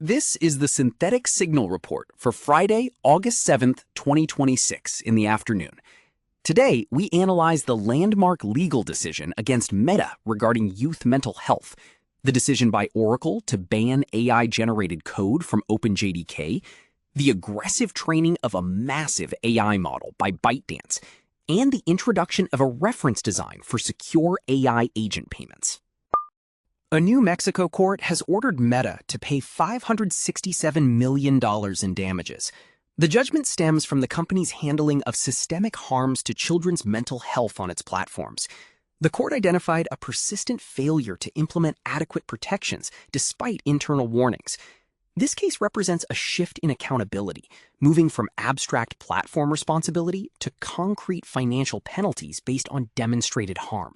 This is the Synthetic Signal Report for Friday, August 7th, 2026 in the afternoon. Today, we analyze the landmark legal decision against Meta regarding youth mental health, the decision by Oracle to ban AI-generated code from OpenJDK, the aggressive training of a massive AI model by ByteDance, and the introduction of a reference design for secure AI agent payments. A New Mexico court has ordered Meta to pay $567 million in damages. The judgment stems from the company's handling of systemic harms to children's mental health on its platforms. The court identified a persistent failure to implement adequate protections despite internal warnings. This case represents a shift in accountability, moving from abstract platform responsibility to concrete financial penalties based on demonstrated harm.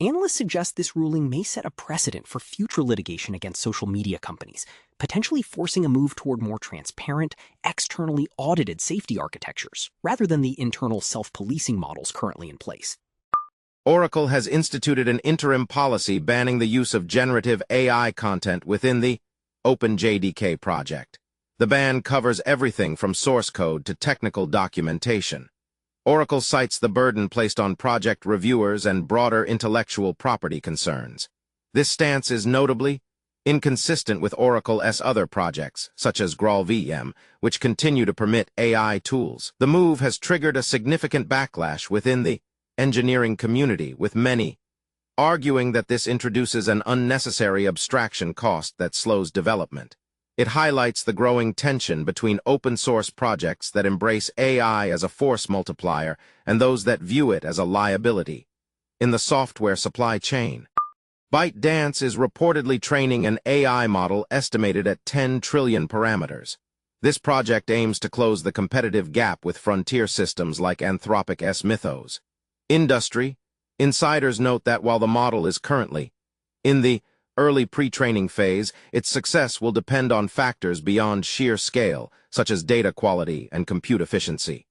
Analysts suggest this ruling may set a precedent for future litigation against social media companies, potentially forcing a move toward more transparent, externally audited safety architectures, rather than the internal self-policing models currently in place. Oracle has instituted an interim policy banning the use of generative AI content within the OpenJDK project. The ban covers everything from source code to technical documentation. Oracle cites the burden placed on project reviewers and broader intellectual property concerns. This stance is notably inconsistent with Oracle's other projects, such as GraalVM, which continue to permit AI tools. The move has triggered a significant backlash within the engineering community, with many arguing that this introduces an unnecessary abstraction cost that slows development. It highlights the growing tension between open-source projects that embrace AI as a force multiplier and those that view it as a liability. In the software supply chain, ByteDance is reportedly training an AI model estimated at 10 trillion parameters. This project aims to close the competitive gap with frontier systems like Anthropic's Mythos. Industry insiders note that while the model is currently in the early pre-training phase, its success will depend on factors beyond sheer scale, such as data quality and compute efficiency.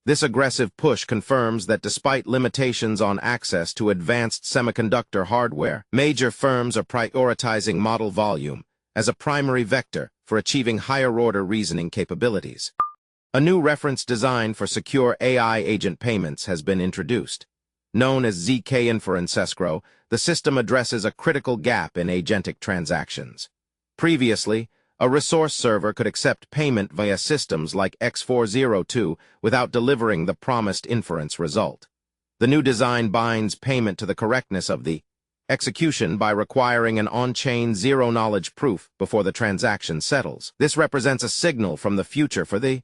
This aggressive push confirms that despite limitations on access to advanced semiconductor hardware, major firms are prioritizing model volume as a primary vector for achieving higher-order reasoning capabilities. A new reference design for secure AI agent payments has been introduced. Known as ZK Inference Escrow, the system addresses a critical gap in agentic transactions. Previously, a resource server could accept payment via systems like X402 without delivering the promised inference result. The new design binds payment to the correctness of the execution by requiring an on-chain zero-knowledge proof before the transaction settles. This represents a signal from the future for the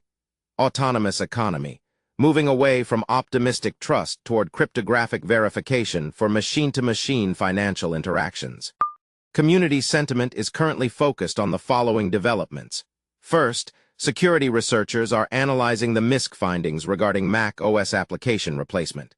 autonomous economy, moving away from optimistic trust toward cryptographic verification for machine-to-machine financial interactions. Community sentiment is currently focused on the following developments. First, security researchers are analyzing the MISC findings regarding Mac OS application replacement.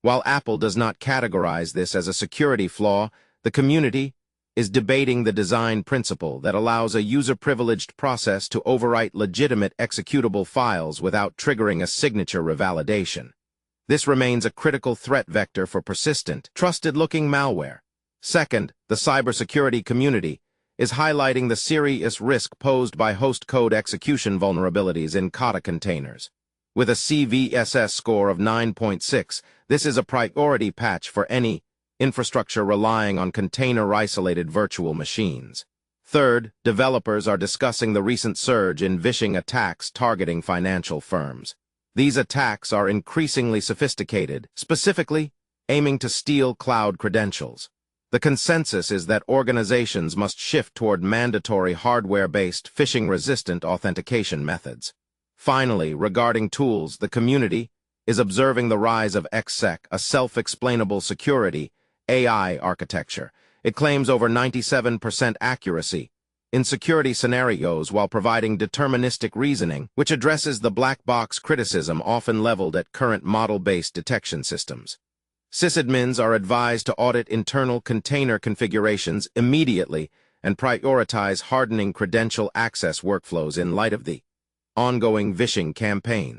While Apple does not categorize this as a security flaw, the community is debating the design principle that allows a user-privileged process to overwrite legitimate executable files without triggering a signature revalidation. This remains a critical threat vector for persistent, trusted-looking malware. Second, the cybersecurity community is highlighting the serious risk posed by host code execution vulnerabilities in Kata containers. With a CVSS score of 9.6, this is a priority patch for any infrastructure relying on container-isolated virtual machines. Third, developers are discussing the recent surge in phishing attacks targeting financial firms. These attacks are increasingly sophisticated, specifically aiming to steal cloud credentials. The consensus is that organizations must shift toward mandatory hardware-based, phishing-resistant authentication methods. Finally, regarding tools, the community is observing the rise of XSec, a self-explainable security AI architecture. It claims over 97% accuracy in security scenarios while providing deterministic reasoning, which addresses the black box criticism often leveled at current model-based detection systems. Sysadmins are advised to audit internal container configurations immediately and prioritize hardening credential access workflows in light of the ongoing phishing campaigns.